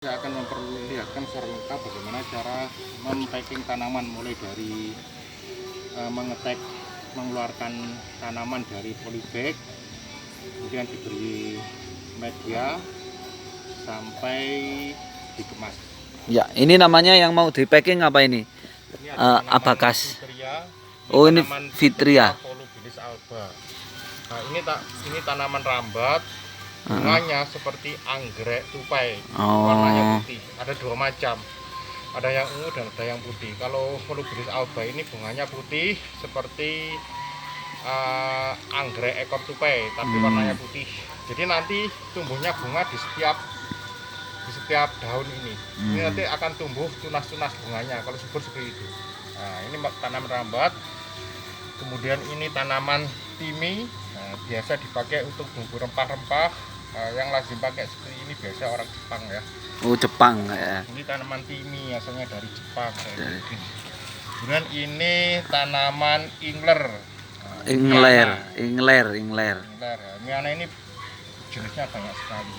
Saya akan memperlihatkan secara lengkap bagaimana cara mempacking tanaman, mulai dari mengetek, mengeluarkan tanaman dari polybag, kemudian diberi media sampai dikemas. Ya, ini namanya yang mau di packing apa ini? Ini ada tanaman Abakas. Fitria, Oh, ini tanaman Fitria. Volubilis alba. Nah, ini tanaman rambat. Bunganya seperti anggrek tupai, warnanya putih. Ada dua macam, ada yang ungu dan ada yang putih. Kalau Volubilis alba ini bunganya putih seperti anggrek ekor tupai, tapi warnanya putih. Jadi nanti tumbuhnya bunga di setiap daun ini. Ini nanti akan tumbuh tunas-tunas bunganya kalau subur seperti itu. Nah, ini tanaman rambat. Kemudian ini tanaman timi. Nah, biasa dipakai untuk bumbu rempah-rempah. Yang lazim pakai seperti ini biasa orang Jepang ya. Oh, Jepang ya. Ini tanaman timi asalnya dari Jepang. Kemudian ini tanaman ingler. Ingler. Miana ini jenisnya banyak sekali.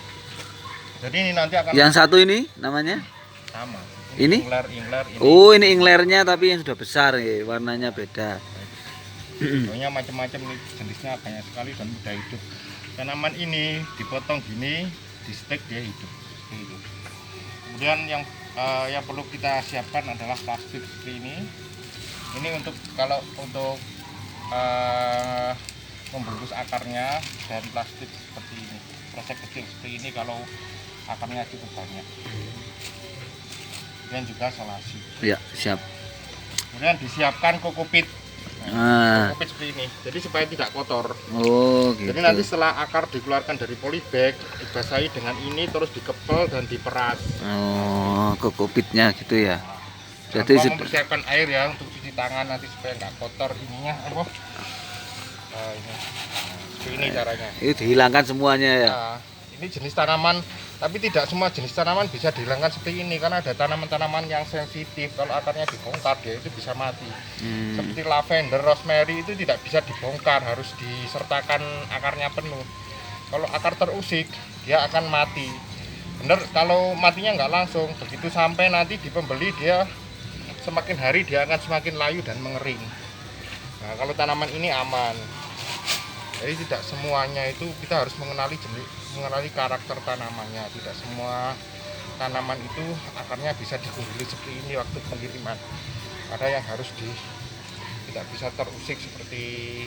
Jadi ini nanti akan Yang satu ini namanya? sama. Ini? Ingler. Oh, ini inglernya tapi yang sudah besar ya, warnanya beda. Pokoknya macam-macam nih, jenisnya banyak sekali dan mudah hidup. Tanaman ini dipotong gini, di stek dia hidup. Gitu. Kemudian yang perlu kita siapkan adalah plastik seperti ini. Ini untuk membungkus akarnya dari plastik seperti ini. Kresek kecil seperti ini kalau akarnya cukup banyak. Kemudian juga solasi. Ya, siap. Kemudian disiapkan kokopit. Kokopit seperti ini, jadi supaya tidak kotor. Oh, gitu. Jadi nanti setelah akar dikeluarkan dari polybag, dibasahi dengan ini, terus dikepel dan diperas. Oh, kokopitnya gitu ya. Jadi mempersiapkan air ya untuk cuci tangan nanti supaya nggak kotor ininya apa? Ini. Seperti ini caranya. Itu dihilangkan semuanya ya. Nah, ini jenis tanaman, tapi tidak semua jenis tanaman bisa dihilangkan seperti ini karena ada tanaman-tanaman yang sensitif. Kalau akarnya dibongkar dia itu bisa mati. Seperti lavender, rosemary itu tidak bisa dibongkar, harus disertakan akarnya penuh. Kalau akar terusik dia akan mati. Bener, kalau matinya nggak langsung, begitu sampai nanti di pembeli dia semakin hari dia akan semakin layu dan mengering. Nah, kalau tanaman ini aman. Jadi tidak semuanya itu kita harus mengenali karakter tanamannya. Tidak semua tanaman itu akarnya bisa digunduli seperti ini waktu pengiriman. Ada yang harus tidak bisa terusik seperti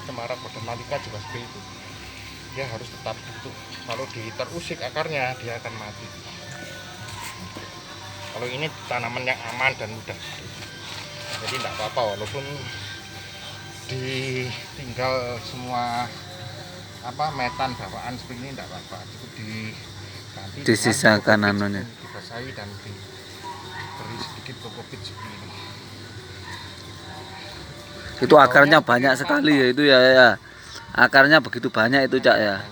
cemara gorden malika juga seperti itu. Dia harus tetap utuh. Kalau terusik akarnya dia akan mati. Kalau ini tanaman yang aman dan mudah. Jadi tidak apa-apa walaupun ditinggal semua metan bawaan seperti ini tidak apa-apa, cukup diganti disisakan anunya, dibasahi dan diberi sedikit kokopit seperti ini. Itu akarnya banyak sekali ya itu ya. Akarnya begitu banyak itu Cak ya.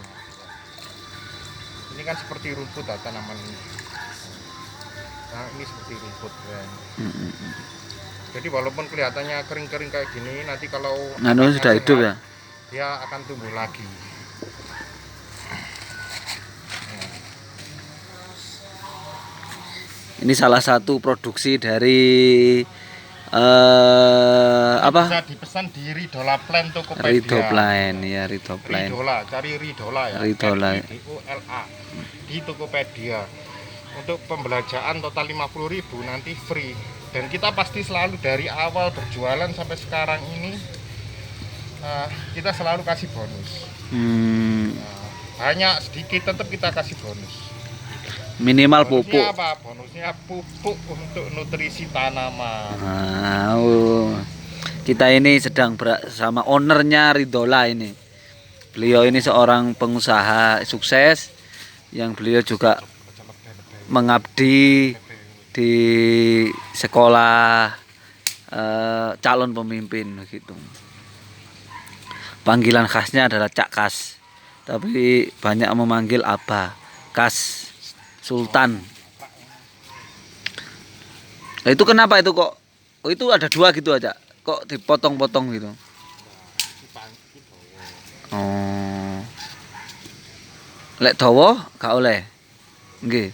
Ini kan seperti rumput tanaman ini. Nah, ini seperti rumput ya. Jadi walaupun kelihatannya kering-kering kayak gini, nanti kalau sudah hidup ya, dia akan tumbuh lagi. Ini salah satu produksi dari Bisa dipesan di Ridola Plant Tokopedia. Ridola, cari Ridola ya. Ridola. RIDOLA di Tokopedia. Untuk pembelajaran total 50.000 nanti free. Dan kita pasti selalu dari awal berjualan sampai sekarang ini kita selalu kasih bonus. Banyak sedikit tetap kita kasih bonus. Minimal bonusnya pupuk. Apa? Bonusnya pupuk untuk nutrisi tanaman. Kita ini sedang bersama ownernya Ridola ini. Beliau ini seorang pengusaha sukses yang beliau juga mengabdi di sekolah calon pemimpin begitu. Panggilan khasnya adalah Cak Kas, tapi banyak memanggil Abah Kas Sultan. Itu kenapa itu kok? Oh, itu ada dua gitu aja. Kok dipotong-potong gitu? Oh. Lek dawa gak oleh. Nggih.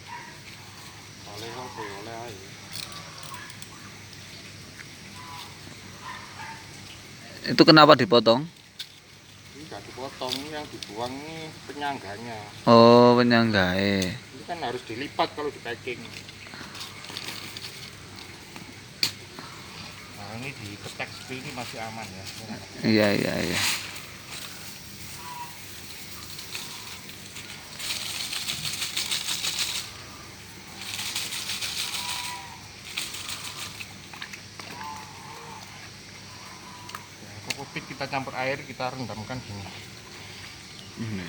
Itu kenapa dipotong? Ini nggak dipotong, ini yang dibuang ini penyangganya. Oh, penyanggae. Ini kan harus dilipat kalau di packing. Nah ini di ketek seperti ini masih aman ya. Iya, iya, iya. Kokopit kita campur air, kita rendamkan gini. Ini.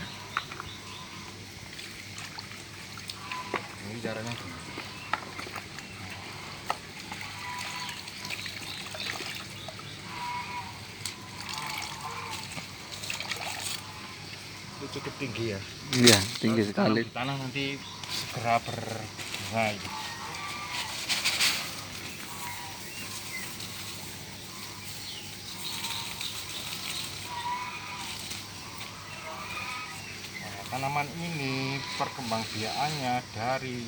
Ini caranya gini. Itu cukup tinggi ya. Iya, tinggi Kalau sekali. di tanah nanti segera berbunga itu. Nah, tanaman ini perkembangbiakannya dari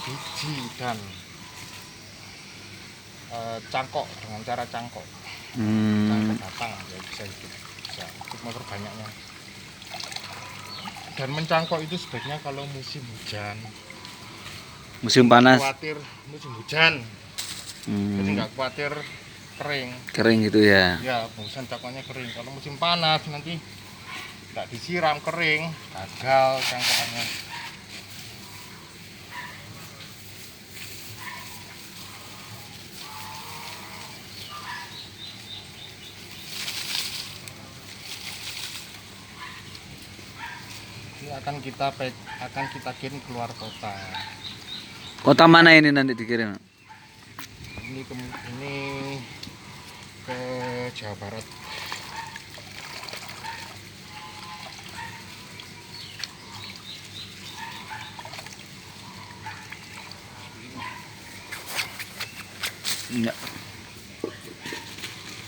biji dan cangkok, dengan cara cangkok batang ya bisa hidup, bisa untuk memperbanyaknya. Dan mencangkok itu sebaiknya kalau musim hujan, Musim panas. khawatir musim hujan, jadi nggak khawatir kering. Kering gitu ya. Ya bungkusan cangkoknya kering. Kalau musim panas nanti nggak disiram kering, gagal cangkokannya. Ini akan kita kirim keluar kota. Kota mana ini nanti dikirim? Ini ke Jawa Barat. Enggak.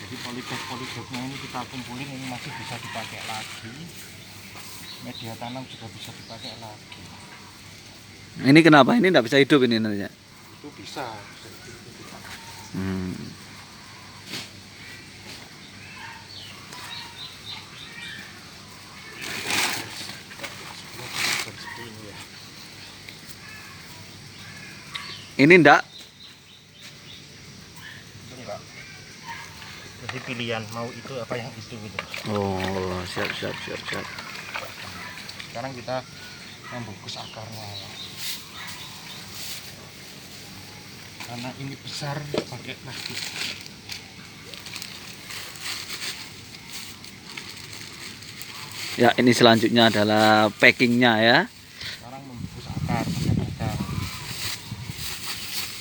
Jadi polybag-polybagnya ini kita kumpulin, ini masih bisa dipakai lagi. Media tanam juga bisa dipakai lagi. Ini kenapa? Ini enggak bisa hidup ini nantinya. Itu bisa hidup. Hmm. Seperti ini ya. Ini enggak. Itu enggak. Jadi pilihan mau itu apa yang itu gitu. Oh, siap, siap, siap, siap. Sekarang kita membungkus akarnya ya. Karena ini besar pakai plastik. Ya, ini selanjutnya adalah packingnya ya. Sekarang membungkus akar, pakai akar.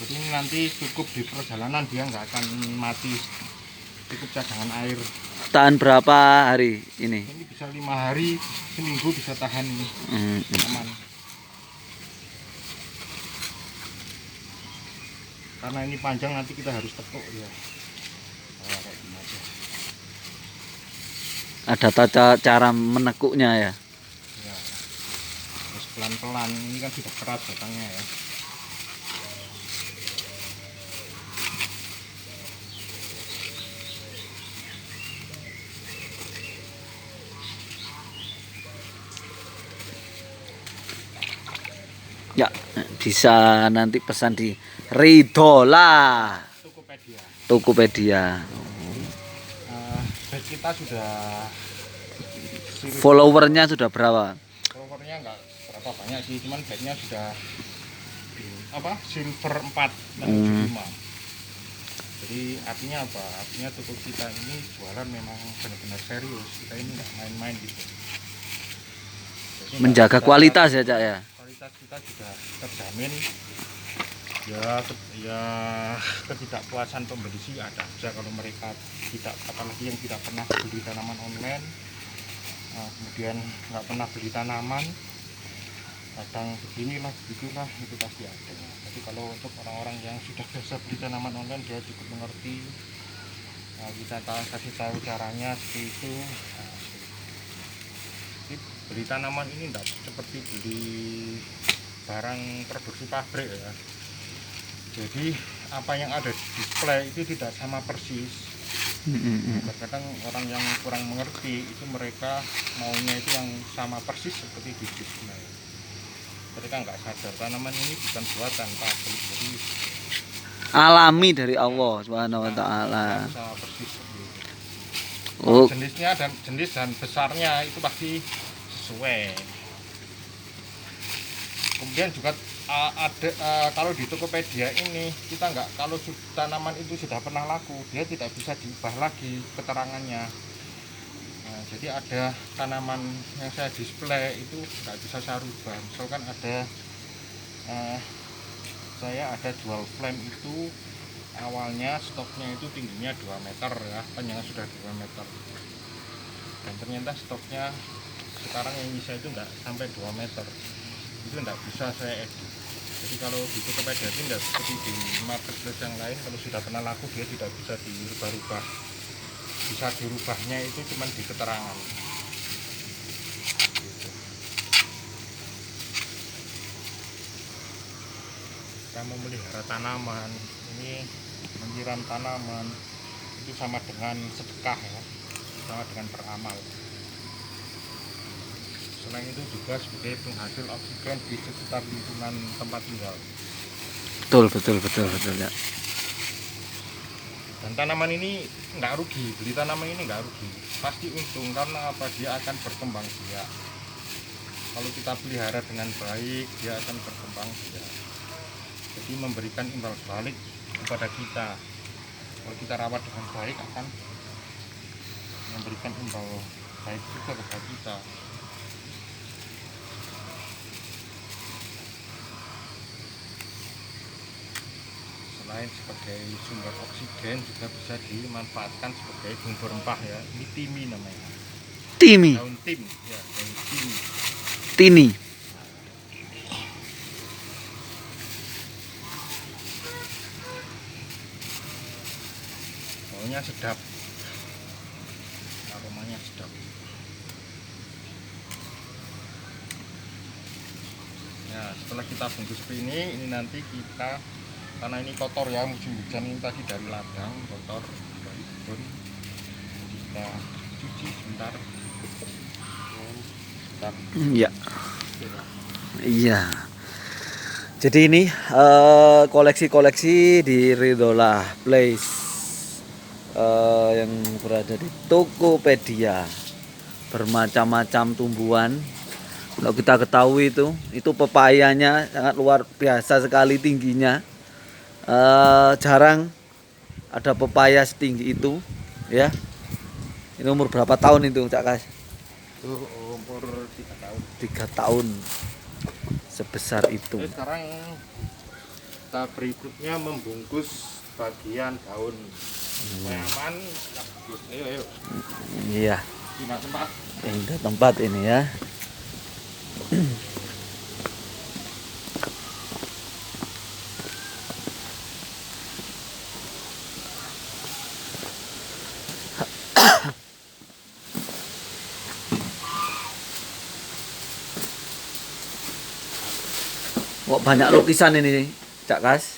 Jadi ini nanti cukup di perjalanan dia nggak akan mati. Cukup cadangan air. Tahan berapa hari ini? Ini bisa 5 hari, seminggu bisa tahan ini. Aman. Karena ini panjang nanti kita harus tekuk ya. Kayak gini aja. Ada tata cara menekuknya ya. Ya. Terus pelan-pelan, ini kan sudah keras batangnya ya. Ya, bisa nanti pesan di Ridola Tokopedia. Tokopedia. Bag kita sudah Followernya sudah berapa? followernya nggak berapa banyak sih, cuman bagnya sudah apa silver 4 dan 75. Jadi artinya apa? Artinya toko kita ini jualan memang benar-benar serius. Kita ini nggak main-main gitu. Jadi Menjaga kualitas ya, Cak ya. kualitas kita sudah terjamin. Ya ketidakpuasan pembeli sih ada aja kalau mereka tidak, apalagi yang tidak pernah beli tanaman online, kemudian nggak pernah beli tanaman, kadang beginilah begitulah, itu pasti ada. Tapi kalau untuk orang-orang yang sudah biasa beli tanaman online, dia cukup mengerti. Kita kasih tahu caranya seperti itu. Jadi beli tanaman ini tidak seperti beli barang produksi pabrik ya. Jadi apa yang ada di display itu tidak sama persis. Kadang orang yang kurang mengerti itu mereka maunya itu yang sama persis seperti di display. Mereka nggak sadar tanaman ini bukan buatan pabrik, jadi Alami dari Allah Subhanahu wa taala. sama persis seperti itu. Oh, Jenisnya dan jenis dan besarnya itu pasti sesuai. Kemudian juga ada kalau di Tokopedia ini kita nggak, kalau tanaman itu sudah pernah laku dia tidak bisa diubah lagi keterangannya. Nah, jadi ada tanaman yang saya display itu nggak bisa saya rubah. Misalkan ada saya ada jual flame itu awalnya stoknya itu tingginya 2 meter ya, panjangnya sudah 2 meter, dan ternyata stoknya sekarang yang bisa itu nggak sampai 2 meter, itu nggak bisa saya edit. Jadi kalau di Tokopedia itu tidak seperti di marketplace yang lain, kalau sudah pernah laku dia tidak bisa dirubah-rubah, bisa dirubahnya itu cuma di keterangan. Kita memelihara tanaman ini, menyiram tanaman itu sama dengan sedekah ya, sama dengan beramal. Selain itu juga sebagai penghasil oksigen di sekitar lingkungan tempat tinggal. betul ya. Dan tanaman ini nggak rugi, beli tanaman ini nggak rugi, pasti untung. Karena apa? Dia akan berkembang biak. Kalau kita pelihara dengan baik, dia akan berkembang biak. Jadi memberikan imbal balik kepada kita. Kalau kita rawat dengan baik akan memberikan imbal baik juga kepada kita. Selain sebagai sumber oksigen juga bisa dimanfaatkan sebagai bumbu rempah ya. Ini timi namanya. Timi, Daun tim ya, daun timi. tini. Baunya sedap, aromanya sedap. Nah, setelah kita bungkus seperti ini nanti kita, karena ini kotor ya, musim hujan ini tadi dari ladang kotor dari kebun, kita cuci sebentar. Iya. Iya. Jadi ini koleksi-koleksi di Ridola Place yang berada di Tokopedia. Bermacam-macam tumbuhan. Kalau kita ketahui itu pepayanya sangat luar biasa sekali tingginya. Jarang ada pepaya setinggi itu, ya. Ini umur berapa tahun itu, Cak Kas? Itu umur 3 tahun. 3 tahun. Sebesar itu. Sekarang tahap berikutnya membungkus bagian daun supaya aman. Ayo. Iya. Pindah tempat. Pindah tempat ini ya. Kok banyak lukisan ini, Cak Kas?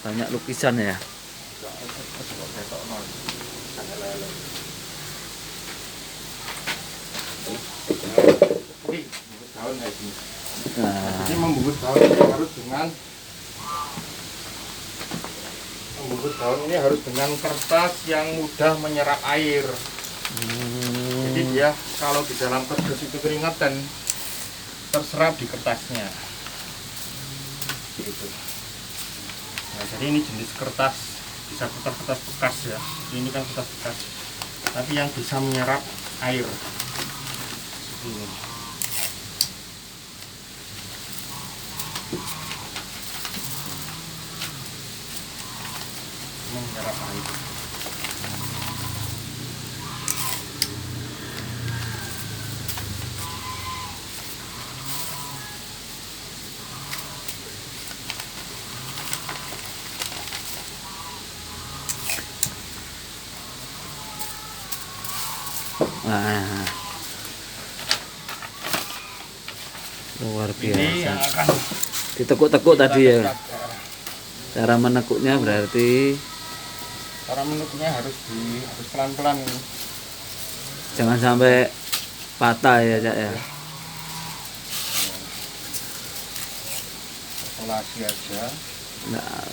Banyak lukisan ya. Daun kayak gini. Nah, Jadi membungkus daun ini harus dengan kertas yang mudah menyerap air. Jadi dia kalau di dalam kertas itu keringat dan terserap di kertasnya. Gitu. Nah, jadi ini jenis kertas, bisa kertas bekas ya. Ini kan kertas bekas, tapi yang bisa menyerap air. Ini. Menyerap air. nah. Luar Ini yang biasa. akan Ditekuk-tekuk tadi ya. kita Cara menekuknya berarti Cara menutupnya harus pelan-pelan ini. Jangan sampai patah ya, Cak ya. Isolasi aja. Nah,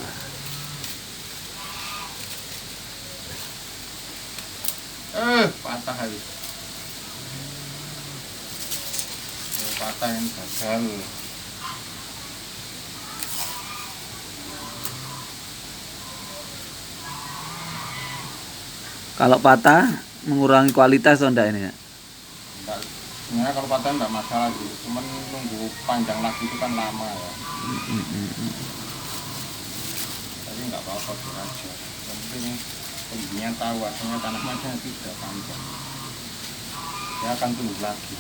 Patah habis. Patah yang gagal. kalau patah mengurangi kualitas atau enggak ini ya? Enggak, sebenarnya kalau patah enggak masalah sih, cuman nunggu panjang lagi itu kan lama ya. Tapi enggak apa-apa biar aja. Yang penting pembelinya tahu asalnya tanamannya tidak panjang. Dia akan tumbuh lagi.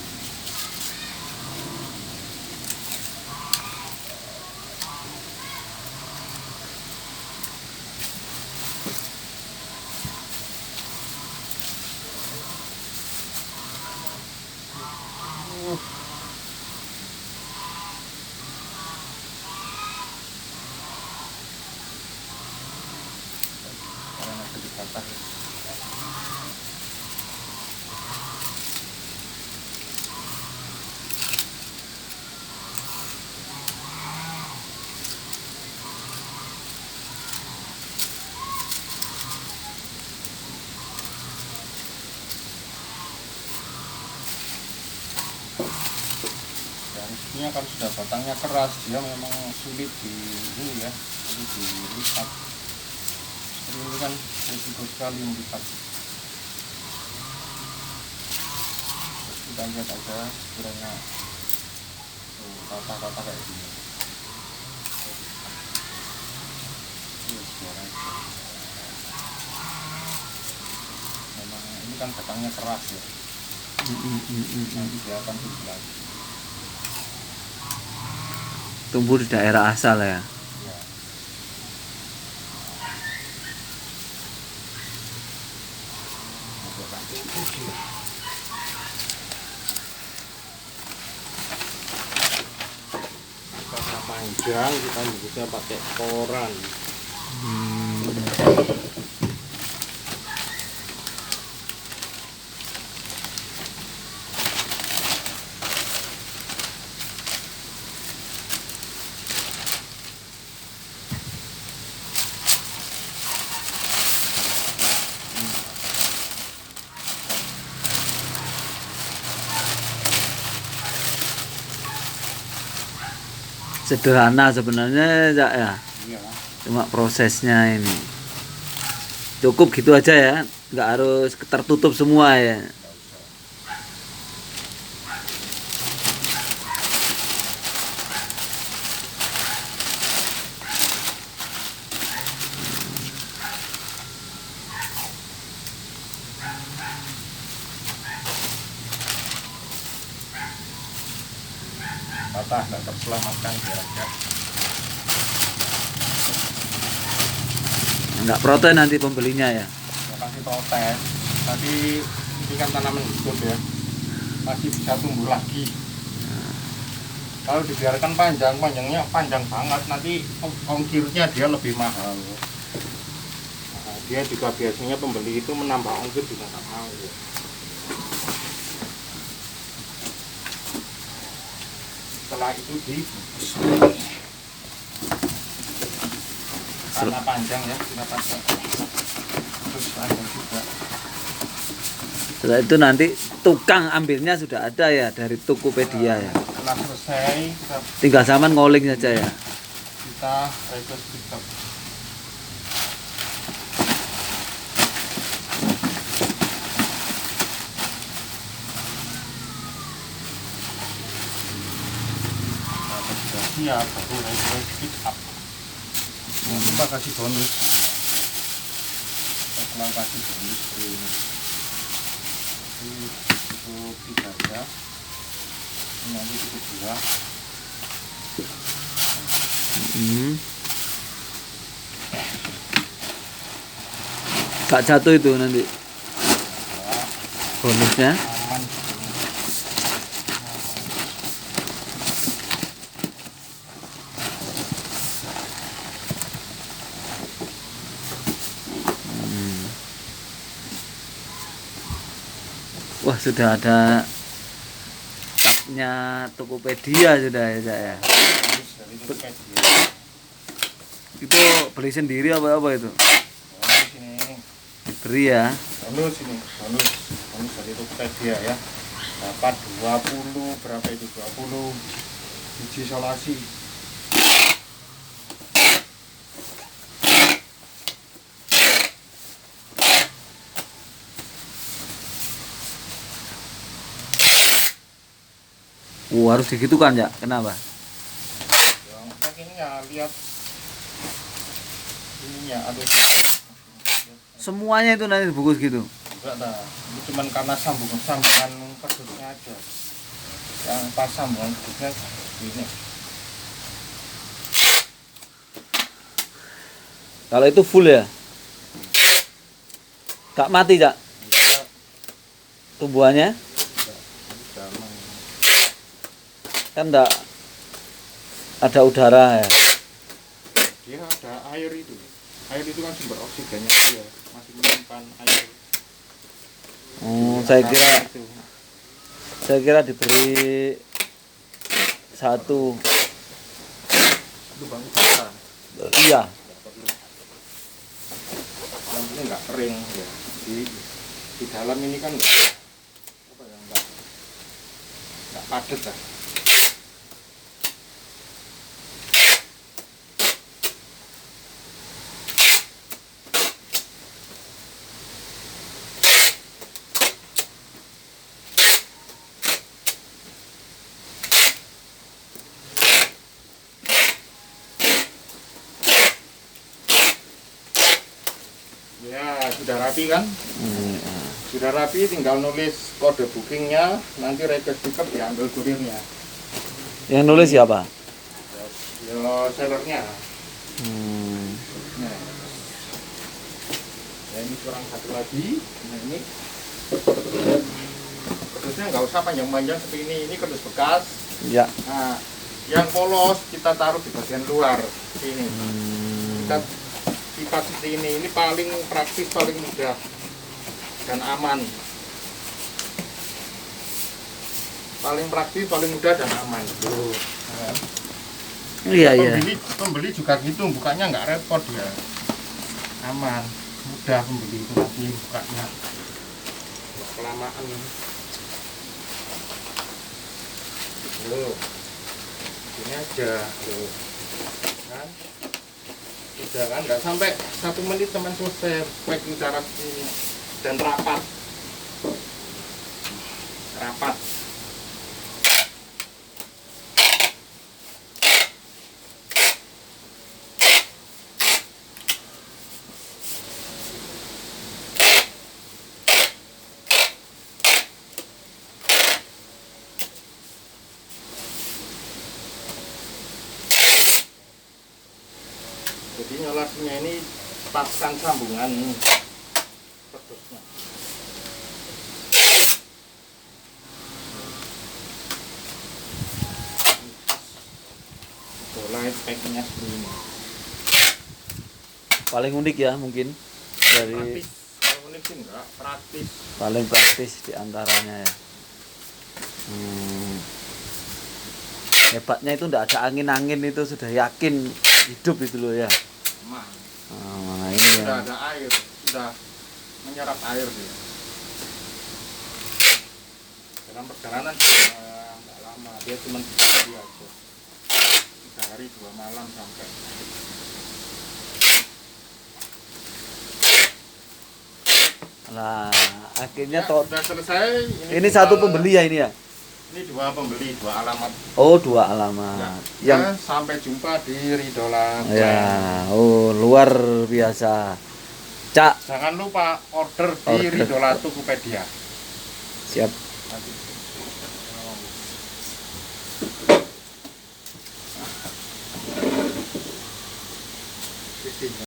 Karena ada dipatah. Ini kan sudah batangnya keras, dia memang sulit di ini ya, sulit dilipat. Ini kan resiko sekali melipat. Terus kita lihat aja sekiranya patah-patah kayak gini. Ini suara aja. Memang ini kan batangnya keras ya. Nanti dia akan tumbuh lagi. Tumbuh di daerah asal ya. Ya. Karena panjang kita bisa pakai koran. Sederhana sebenarnya, Cak ya. Iya. Cuma prosesnya ini. Cukup gitu aja ya. Nggak harus tertutup semua ya. Patah nggak terselamatkan biar aja. Nggak protes nanti pembelinya ya. Ya kasih protes. Tapi ini kan tanaman hidup ya, masih bisa tumbuh lagi. Kalau dibiarkan panjangnya panjang banget, nanti ongkirnya dia lebih mahal. Nah, dia juga biasanya pembeli itu menambah ongkir juga nggak mau. Setelah itu karena panjang ya, kita pakai terus panjang juga. Setelah itu nanti tukang ambilnya sudah ada ya dari Tokopedia ya. Setelah selesai kita Tinggal zaman ngoling saja ya. request TikTok. Nah, sudah siap, baru request pick up. Nanti kita kasih bonus. Kita selalu kasih bonus seperti ini. Ini cukup 3 aja. Ini nanti cukup 2. Gak jatuh itu nanti bonusnya. Aman. Wah, sudah ada tapnya Tokopedia sudah ya, Cak ya. Dari Tokopedia. Itu beli sendiri apa itu? Bonus ini. Beri ya. Bonus ini. Bonus dari Tokopedia ya. Dapat 20 berapa itu? 20 biji isolasi. Harus digitukan ya. Kenapa? Yang pakainya lihat ininya, aduh. Semuanya itu nanti dibungkus gitu. Enggak dah, ini cuman karena sambungan kerdusnya aja. Yang pas sambungan kerdusnya ini. Kalau itu full ya? Gak mati, Cak? Bisa, Tumbuhannya? bisa, Kan enggak ada udara ya. dia ada air itu. Air itu kan sumber oksigennya dia, masih menyimpan air. Saya Karena kira itu. saya kira diberi satu. Itu bang bisa. Iya. Nggak perlu. Yang penting nggak kering ya. Di dalam ini kan apa ya, nggak padat lah. Ya, sudah rapi kan? Sudah rapi, tinggal nulis kode bookingnya, nanti request tiket diambil kurirnya. Yang nulis siapa? Ya, sellernya. Nah, ya ini kurang satu lagi. Nah ini kerdusnya nggak usah panjang-panjang seperti ini kerdus bekas. Ya. Nah, yang polos kita taruh di bagian luar sini. Kita lipat seperti ini paling praktis, paling mudah dan aman. Paling praktis, paling mudah dan aman. Tuh. Nah, Iya, iya. pembeli juga gitu, bukanya nggak repot ya, aman, mudah pembeli itu nanti bukanya, nggak kelamaan. Loh, ini aja, loh, kan, udah kan, nggak sampai 1 menit teman selesai, packing cara ini dan rapat. Jadi nyolasinya ini paskan sambungan kerdusnya. Bola speknya seperti ini. Paling unik ya mungkin dari Praktis, kalau unik sih enggak, praktis. paling praktis di antaranya ya. Hebatnya itu enggak ada angin-angin, itu sudah yakin hidup itu loh ya. Aman. Nah, ini Sudah ya. ada air, sudah menyerap air dia. Dalam perjalanan juga nggak lama, dia cuma 3 hari aja, 3 hari 2 malam sampai. Nah, akhirnya Ya, sudah selesai. ini satu pembeli ya ini ya. Ini 2 pembeli, 2 alamat. Oh, 2 alamat. Ya, sampai jumpa di Ridola. Ya, luar biasa. Cak, Jangan lupa order di Order. Ridola Tokopedia. siap. Nanti.